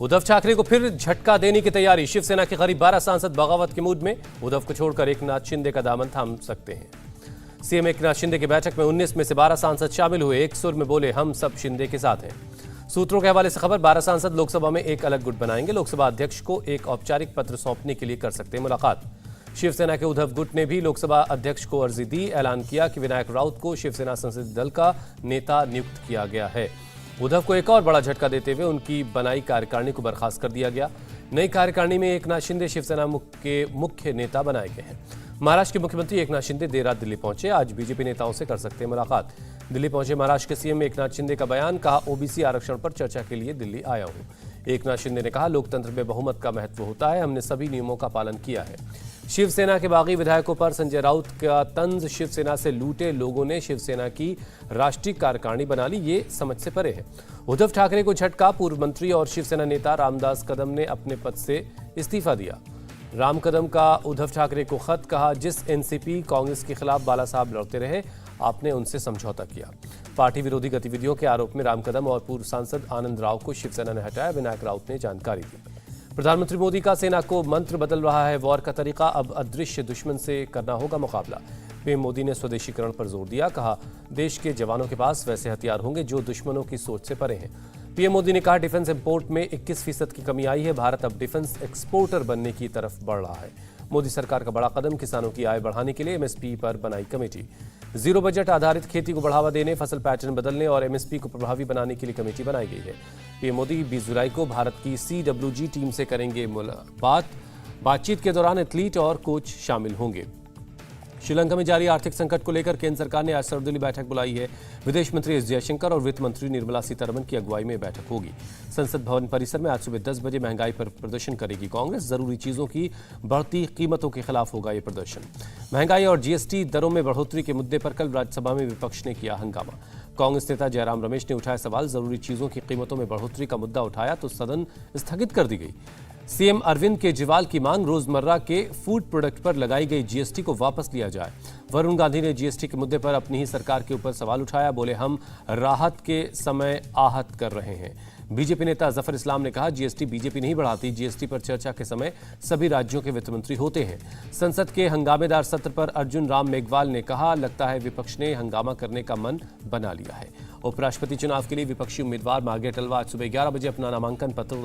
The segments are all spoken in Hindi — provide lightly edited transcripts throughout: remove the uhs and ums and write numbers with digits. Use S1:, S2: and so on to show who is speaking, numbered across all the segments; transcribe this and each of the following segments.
S1: उद्धव ठाकरे को फिर झटका देने की तैयारी। शिवसेना के करीब 12 सांसद बगावत के मूड में। उद्धव को छोड़कर एकनाथ शिंदे का दामन थाम सकते हैं। सीएम एकनाथ शिंदे की बैठक में 19 में से 12 सांसद शामिल हुए। एक सुर में बोले, हम सब शिंदे के साथ हैं। सूत्रों के हवाले से खबर, 12 सांसद लोकसभा में एक अलग गुट बनाएंगे। लोकसभा अध्यक्ष को एक औपचारिक पत्र सौंपने के लिए कर सकते हैं मुलाकात। शिवसेना के उद्धव गुट ने भी लोकसभा अध्यक्ष को अर्जी दी। ऐलान किया कि विनायक राउत को शिवसेना संसदीय दल का नेता नियुक्त किया गया है। उद्धव को एक और बड़ा झटका देते हुए उनकी बनाई कार्यकारिणी को बर्खास्त कर दिया गया। नई कार्यकारिणी में एकनाथ शिंदे शिवसेना के मुख्य नेता बनाए गए हैं। महाराष्ट्र के मुख्यमंत्री एकनाथ शिंदे देर रात दिल्ली पहुंचे। आज बीजेपी नेताओं से कर सकते हैं मुलाकात। दिल्ली पहुंचे महाराष्ट्र के सीएम एकनाथ शिंदे का बयान, कहा ओबीसी आरक्षण पर चर्चा के लिए दिल्ली आया हूं। एकनाथ शिंदे ने कहा, लोकतंत्र में बहुमत का महत्व होता है, हमने सभी नियमों का पालन किया है। शिवसेना के बागी विधायकों पर संजय राउत का तंज, शिवसेना से लूटे लोगों ने शिवसेना की राष्ट्रीय कार्यकारिणी बना ली, ये समझ से परे है। उद्धव ठाकरे को झटका, पूर्व मंत्री और शिवसेना नेता रामदास कदम ने अपने पद से इस्तीफा दिया। राम कदम का उद्धव ठाकरे को खत, कहा जिस एनसीपी कांग्रेस के खिलाफ बाला साहब लड़ते रहे, आपने उनसे समझौता किया। पार्टी विरोधी गतिविधियों के आरोप में राम कदम और पूर्व सांसद आनंद राव को शिवसेना ने हटाया, विनायक राउत ने जानकारी दी। प्रधानमंत्री मोदी का सेना को मंत्र बदल रहा है वॉर का तरीका, अब अदृश्य दुश्मन से करना होगा मुकाबला। पीएम मोदी ने स्वदेशीकरण पर जोर दिया, कहा देश के जवानों के पास वैसे हथियार होंगे जो दुश्मनों की सोच से परे हैं। पीएम मोदी ने कहा, डिफेंस इंपोर्ट में 21% की कमी आई है, भारत अब डिफेंस एक्सपोर्टर बनने की तरफ बढ़ रहा है। मोदी सरकार का बड़ा कदम, किसानों की आय बढ़ाने के लिए एमएसपी पर बनाई कमेटी। जीरो बजट आधारित खेती को बढ़ावा देने, फसल पैटर्न बदलने और एमएसपी को प्रभावी बनाने के लिए कमेटी बनाई गई है। पीएम मोदी 20 जुलाई को भारत की CWG टीम से करेंगे बातचीत के दौरान एथलीट और कोच शामिल होंगे। श्रीलंका में जारी आर्थिक संकट को लेकर केंद्र सरकार ने आज सर्वदलीय बैठक बुलाई है। विदेश मंत्री एस जयशंकर और वित्त मंत्री निर्मला सीतारमण की अगुवाई में बैठक होगी। संसद भवन परिसर में आज सुबह 10 बजे महंगाई पर प्रदर्शन करेगी कांग्रेस। जरूरी चीजों की बढ़ती कीमतों के खिलाफ होगा ये प्रदर्शन। महंगाई और जीएसटी दरों में बढ़ोतरी के मुद्दे पर कल राज्यसभा में विपक्ष ने किया हंगामा। कांग्रेस नेता जयराम रमेश ने उठाया सवाल, जरूरी चीजों की कीमतों में बढ़ोतरी का मुद्दा उठाया तो सदन स्थगित कर दी गई। सीएम अरविंद केजरीवाल की मांग, रोजमर्रा के फूड प्रोडक्ट पर लगाई गई जीएसटी को वापस लिया जाए। वरुण गांधी ने जीएसटी के मुद्दे पर अपनी ही सरकार के ऊपर सवाल उठाया, बोले हम राहत के समय आहत कर रहे हैं। बीजेपी नेता जफर इस्लाम ने कहा, जीएसटी बीजेपी नहीं बढ़ाती, जीएसटी पर चर्चा के समय सभी राज्यों के वित्त मंत्री होते हैं। संसद के हंगामेदार सत्र पर अर्जुन राम मेघवाल ने कहा, लगता है विपक्ष ने हंगामा करने का मन बना लिया है। उपराष्ट्रपति चुनाव के लिए विपक्षी उम्मीदवार मार्गरेट अलवा आज सुबह 11 बजे अपना नामांकन पत्र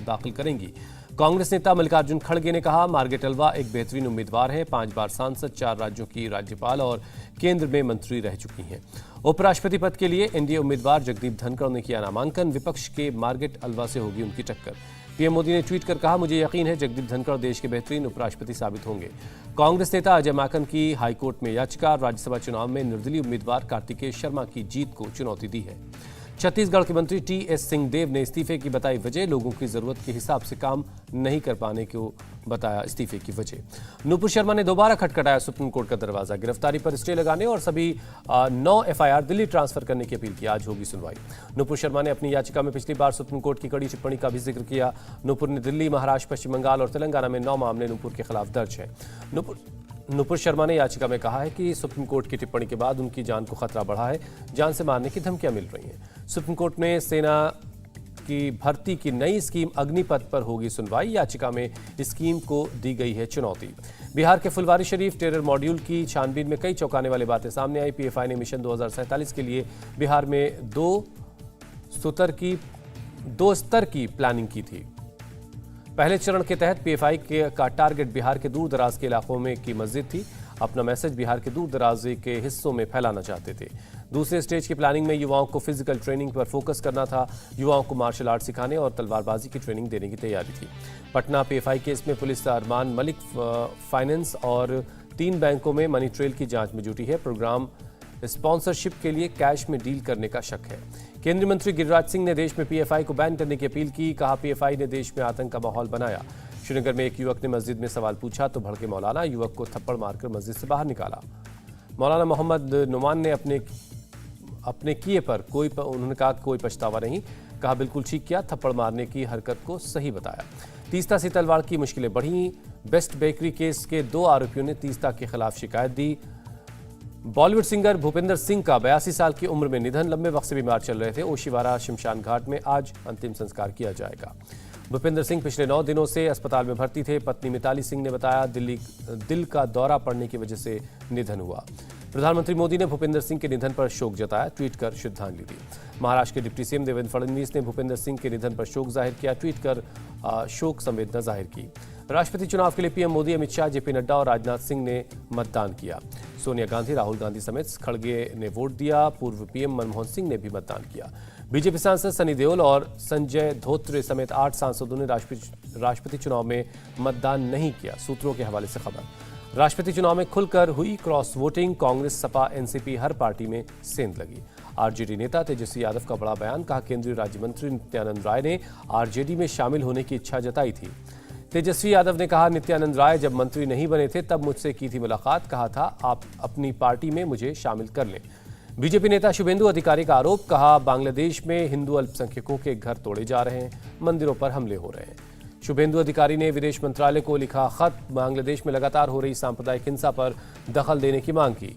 S1: दाखिल करेंगी। कांग्रेस नेता मल्लिकार्जुन खड़गे ने कहा, मार्गरेट अलवा एक बेहतरीन उम्मीदवार है, 5 बार सांसद, 4 राज्यों की राज्यपाल और केंद्र में मंत्री रह चुकी हैं। उपराष्ट्रपति पद के लिए एनडीए उम्मीदवार जगदीप धनखड़ ने किया नामांकन। विपक्ष के मार्गरेट अलवा से होगी उनकी टक्कर। पीएम मोदी ने ट्वीट कर कहा, मुझे यकीन है जगदीप धनखड़ देश के बेहतरीन उपराष्ट्रपति साबित होंगे। कांग्रेस नेता अजय माकन की हाईकोर्ट में याचिका, राज्यसभा चुनाव में निर्दलीय उम्मीदवार कार्तिकेय शर्मा की जीत को चुनौती दी है। छत्तीसगढ़ के मंत्री टीएस सिंहदेव ने इस्तीफे की बताई वजह, लोगों की जरूरत के हिसाब से काम नहीं कर पाने को बताया इस्तीफे की वजह। नुपुर शर्मा ने दोबारा खटखटाया सुप्रीम कोर्ट का दरवाजा, गिरफ्तारी पर स्टे लगाने और सभी 9 एफआईआर दिल्ली ट्रांसफर करने की अपील की। आज होगी सुनवाई। नुपुर शर्मा ने अपनी याचिका में पिछली बार सुप्रीम कोर्ट की कड़ी टिप्पणी का भी जिक्र किया। नुपुर ने दिल्ली, महाराष्ट्र, पश्चिम बंगाल और तेलंगाना में 9 मामले नुपुर के खिलाफ दर्ज हैं। नुपुर शर्मा ने याचिका में कहा है कि सुप्रीम कोर्ट की टिप्पणी के बाद उनकी जान को खतरा बढ़ा है, जान से मारने की धमकियां मिल रही हैं। सुप्रीम कोर्ट में सेना की भर्ती की नई स्कीम अग्निपथ पर होगी सुनवाई। याचिका में स्कीम को दी गई है चुनौती। बिहार के फुलवारी शरीफ टेरर मॉड्यूल की छानबीन में कई चौंकाने वाली बातें सामने आई। पीएफआई ने मिशन 2047 के लिए बिहार में दो स्तर की प्लानिंग की थी। पहले चरण के तहत पीएफआई का टारगेट बिहार के दूर दराज के इलाकों में की मस्जिद थी। अपना मैसेज बिहार के दूर दराज के हिस्सों में फैलाना चाहते थे। दूसरे स्टेज की प्लानिंग में युवाओं को फिजिकल ट्रेनिंग पर फोकस करना था। युवाओं को मार्शल आर्ट सिखाने और तलवारबाजी की ट्रेनिंग देने की तैयारी थी। पटना पीएफआई केस में पुलिस अरमान मलिक फाइनेंस और 3 बैंकों में मनी ट्रेल की जांच में जुटी है। प्रोग्राम स्पॉन्सरशिप के लिए कैश में डील करने का शक है। केंद्रीय मंत्री गिरिराज सिंह ने देश में पीएफआई को बैन करने की अपील की। कहा, पीएफआई ने देश में आतंक का माहौल बनाया। श्रीनगर में एक युवक ने मस्जिद में सवाल पूछा तो भड़के मौलाना, युवक को थप्पड़ मारकर मस्जिद से बाहर निकाला। मौलाना मोहम्मद नुमान ने अपने किए पर उन्होंने कहा कोई पछतावा नहीं, कहा बिल्कुल ठीक किया, थप्पड़ मारने की हरकत को सही बताया। तीस्ता से तलवार की मुश्किलें बढ़ी। बेस्ट बेकरी केस के 2 आरोपियों ने तीस्ता के खिलाफ शिकायत दी। बॉलीवुड सिंगर भूपेंद्र सिंह का 82 साल की उम्र में निधन, लंबे वक्त से बीमार चल रहे थे। ओशिवारा शमशान घाट में आज अंतिम संस्कार किया जाएगा। भूपेंद्र सिंह पिछले 9 दिनों से अस्पताल में भर्ती थे। पत्नी मिताली सिंह ने बताया दिल का दौरा पड़ने की वजह से निधन हुआ। प्रधानमंत्री मोदी ने भूपेंद्र सिंह के निधन पर शोक जताया, ट्वीट कर श्रद्धांजलि दी। महाराष्ट्र के डिप्टी सीएम देवेंद्र फडणवीस ने भूपेंद्र सिंह के निधन पर शोक जाहिर किया, ट्वीट कर शोक संवेदना जाहिर की। राष्ट्रपति चुनाव के लिए पीएम मोदी, अमित शाह, जेपी नड्डा और राजनाथ सिंह ने मतदान किया। सोनिया गांधी, राहुल गांधी समेत खड़गे ने वोट दिया। पूर्व पीएम मनमोहन सिंह ने भी मतदान किया। बीजेपी सांसद सनी देओल और संजय धोत्रे समेत 8 सांसदों ने राष्ट्रपति चुनाव में मतदान नहीं किया। सूत्रों के हवाले से खबर। राष्ट्रपति चुनाव में खुलकर हुई cross voting, Congress, Sapa, NCP हर पार्टी में सेंध लगी। आरजेडी नेता तेजस्वी यादव का बड़ा बयान, कहा केंद्रीय राज्य मंत्री नित्यानंद राय ने आरजेडी में शामिल होने की इच्छा जताई थी। तेजस्वी यादव ने कहा, नित्यानंद राय जब मंत्री नहीं बने थे तब मुझसे की थी मुलाकात, कहा था आप अपनी पार्टी में मुझे शामिल कर लें। बीजेपी नेता शुभेंदु अधिकारी का आरोप, कहा बांग्लादेश में हिंदू अल्पसंख्यकों के घर तोड़े जा रहे हैं, मंदिरों पर हमले हो रहे हैं। शुभेंदु अधिकारी ने विदेश मंत्रालय को लिखा खत, बांग्लादेश में लगातार हो रही सांप्रदायिक हिंसा पर दखल देने की मांग की।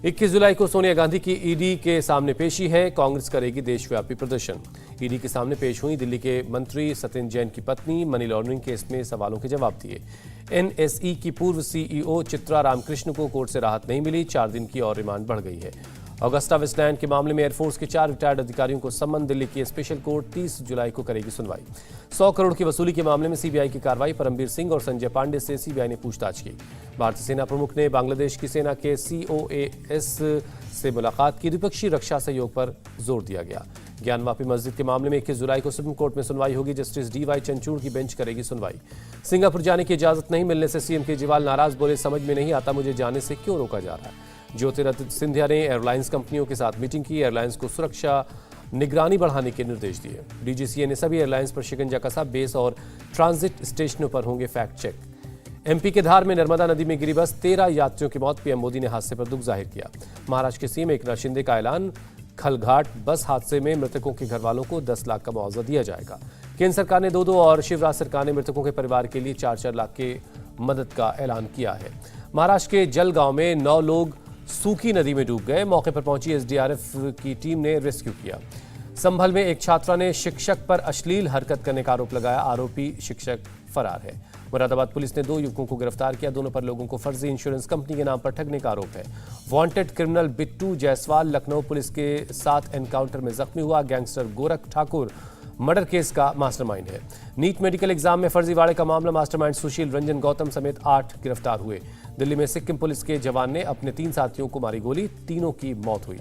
S1: 21 जुलाई को सोनिया गांधी की ईडी के सामने पेशी है, कांग्रेस करेगी देशव्यापी प्रदर्शन। ईडी के सामने पेश हुई दिल्ली के मंत्री सत्येंद्र जैन की पत्नी, मनी लॉन्ड्रिंग केस में सवालों के जवाब दिए। एनएसई की पूर्व सीईओ चित्रा रामकृष्ण को कोर्ट से राहत नहीं मिली, 4 दिन की और रिमांड बढ़ गई है। ऑगस्टा वेस्टलैंड के मामले में एयरफोर्स के 4 रिटायर्ड अधिकारियों को सम्मन, दिल्ली की स्पेशल कोर्ट 30 जुलाई को करेगी सुनवाई। 100 करोड़ की वसूली के मामले में सीबीआई की कार्रवाई, परमबीर सिंह और संजय पांडे से सीबीआई ने पूछताछ की। भारतीय सेना प्रमुख ने बांग्लादेश की सेना के COAS से मुलाकात की, द्विपक्षीय रक्षा सहयोग पर जोर दिया गया। ज्ञानवापी मस्जिद के मामले में 21 जुलाई को सुप्रीम कोर्ट में सुनवाई होगी, जस्टिस DY चंद्रचूड़ की बेंच करेगी सुनवाई। सिंगापुर जाने की इजाजत नहीं मिलने से सीएम केजरीवाल नाराज, बोले समझ में नहीं आता मुझे जाने से क्यों रोका जा रहा है। ज्योतिरादित्य सिंधिया ने एयरलाइंस कंपनियों के साथ मीटिंग की, एयरलाइंस को सुरक्षा निगरानी बढ़ाने के निर्देश दिए। DGCA ने सभी एयरलाइंस पर शिकंजा कसा, बेस और ट्रांजिट स्टेशनों पर होंगे फैक्ट चेक। MP के धार में नर्मदा नदी में गिरी बस, 13 यात्रियों की मौत, पीएम मोदी ने हादसे पर दुख जाहिर किया। महाराष्ट्र के सीएम एकनाथ शिंदे का ऐलान, खलघाट बस हादसे में मृतकों के घर वालों को 10 लाख का मुआवजा दिया जाएगा। केंद्र सरकार ने 2-2 और शिवराज सरकार ने मृतकों के परिवार के लिए 4-4 लाख के मदद का ऐलान किया है। महाराष्ट्र के जलगांव में 9 लोग सूखी नदी में डूब गए, मौके पर पहुंची SDRF की टीम ने रेस्क्यू किया। संभल में एक छात्रा ने शिक्षक पर अश्लील हरकत करने का आरोप लगाया, आरोपी शिक्षक फरार है। मुरादाबाद पुलिस ने 2 युवकों को गिरफ्तार किया, दोनों पर लोगों को फर्जी इंश्योरेंस कंपनी के नाम पर ठगने का आरोप है। Wanted criminal Bittu Jaiswal Lucknow police के साथ एनकाउंटर में जख्मी हुआ, gangster Gorakh Thakur murder case का मास्टरमाइंड है। नीट मेडिकल एग्जाम में फर्जीवाड़े का मामला, मास्टरमाइंड सुशील रंजन गौतम समेत 8 गिरफ्तार हुए। दिल्ली में सिक्किम पुलिस के जवान ने अपने 3 साथियों को मारी गोली, तीनों की मौत हुई।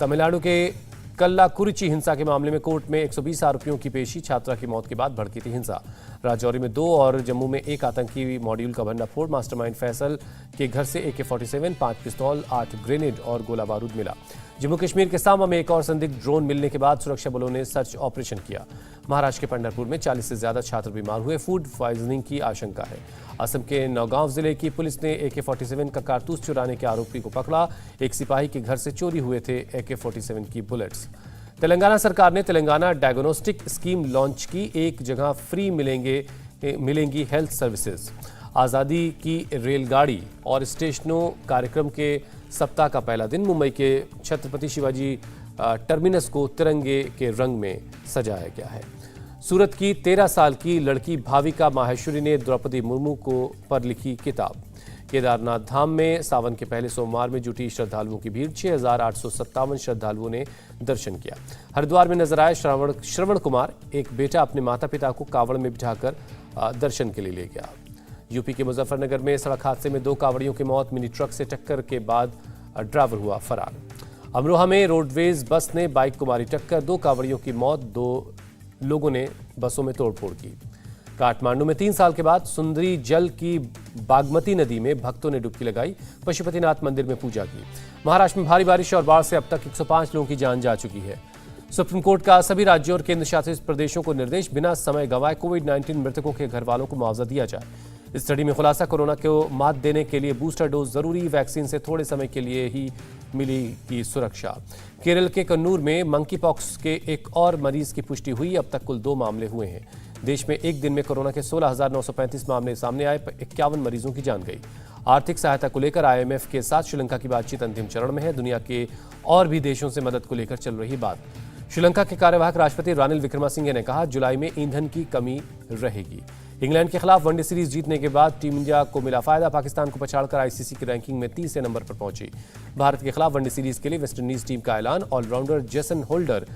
S1: तमिलनाडु के कल्लाकुरिची हिंसा के मामले में कोर्ट में 120 आरोपियों की पेशी, छात्रा की मौत के बाद भड़की थी हिंसा। राजौरी में 2 और जम्मू में 1 आतंकी मॉड्यूल का भंडाफोड़, मास्टरमाइंड फैसल के घर से AK-47, 5 पिस्तौल, 8 ग्रेनेड और गोला बारूद मिला। जम्मू कश्मीर के सांबा में एक और संदिग्ध ड्रोन मिलने के बाद सुरक्षा बलों ने सर्च ऑपरेशन किया। महाराष्ट्र के पंढरपुर में 40 से ज्यादा छात्र बीमार हुए, फूड पॉइजनिंग की आशंका है। असम के नौगांव जिले की पुलिस ने AK-47 का कारतूस चुराने के आरोपी को पकड़ा, एक सिपाही के घर से चोरी हुए थे AK-47 की बुलेट्स। तेलंगाना सरकार ने तेलंगाना डायग्नोस्टिक स्कीम लॉन्च की, एक जगह फ्री मिलेंगी हेल्थ सर्विसेज। आज़ादी की रेलगाड़ी और स्टेशनों कार्यक्रम के सप्ताह का पहला दिन, मुंबई के छत्रपति शिवाजी टर्मिनस को तिरंगे के रंग में सजाया गया है। सूरत की 13 साल की लड़की भाविका माहेश्वरी ने द्रौपदी मुर्मू पर लिखी किताब। केदारनाथ धाम में सावन के पहले सोमवार में जुटी श्रद्धालुओं की भीड़, 6,857 श्रद्धालुओं ने दर्शन किया। हरिद्वार में नजर आए श्रवण कुमार, एक बेटा अपने माता पिता को कावड़ में बिठाकर दर्शन के लिए ले गया। यूपी के मुजफ्फरनगर में सड़क हादसे में 2 कावड़ियों की मौत, मिनी ट्रक से टक्कर के बाद ड्राइवर हुआ फरार। अमरोहा में रोडवेज बस ने बाइक को मारी टक्कर, 2 कावड़ियों की मौत, 2 लोगों ने बसों में तोड़फोड़ की। काठमांडू में 3 साल के बाद सुंदरी जल की बागमती नदी में भक्तों ने डुबकी लगाई, पशुपतिनाथ मंदिर में पूजा की। महाराष्ट्र में भारी बारिश और बाढ़ से अब तक 105 लोगों की जान जा चुकी है। सुप्रीम कोर्ट का सभी राज्यों और केंद्र शासित प्रदेशों को निर्देश, बिना समय गंवाए कोविड-19 मृतकों के घर वालों को मुआवजा दिया जाए। इस स्टडी में खुलासा, कोरोना को मात देने के लिए बूस्टर डोज जरूरी, वैक्सीन से थोड़े समय के लिए ही मिलेगी सुरक्षा। केरल के कन्नूर में मंकी पॉक्स के एक और मरीज की पुष्टि हुई, अब तक कुल 2 मामले हुए हैं। देश में एक दिन में कोरोना के 16,935 मामले सामने आए, 51 मरीजों की जान गई। आर्थिक सहायता को लेकर IMF के साथ श्रीलंका की बातचीत अंतिम चरण में है। दुनिया के और भी देशों से मदद को लेकर चल रही बात। श्रीलंका के कार्यवाहक राष्ट्रपति रानिल विक्रमासिंघे ने कहा, जुलाई में ईंधन की कमी रहेगी। इंग्लैंड के खिलाफ वनडे सीरीज जीतने के बाद टीम इंडिया को मिला फायदा। पाकिस्तान को पछाड़कर आईसीसी की रैंकिंग में तीसरे नंबर पर पहुंची। भारत के खिलाफ वनडे सीरीज के लिए वेस्टइंडीज टीम का ऐलान। ऑलराउंडर जेसन होल्डर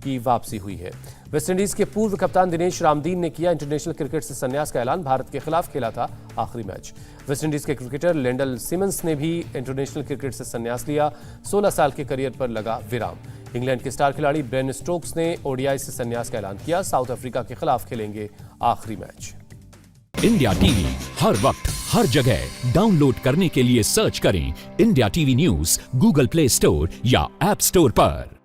S1: की वापसी हुई है। वेस्टइंडीज के पूर्व कप्तान दिनेश रामदीन ने किया इंटरनेशनल क्रिकेट से संन्यास का ऐलान। भारत के खिलाफ खेला था आखिरी मैच। वेस्टइंडीज के क्रिकेटर लेंडल सिमंस ने भी इंटरनेशनल क्रिकेट से संन्यास लिया। 16 साल के करियर पर लगा विराम। इंग्लैंड के स्टार खिलाड़ी ब्रेन स्टोक्स ने ओडीआई से संन्यास का ऐलान किया। साउथ अफ्रीका के खिलाफ खेलेंगे आखिरी मैच।
S2: इंडिया टीवी हर वक्त हर जगह डाउनलोड करने के लिए सर्च करें India TV news Google play store या ऐप स्टोर पर।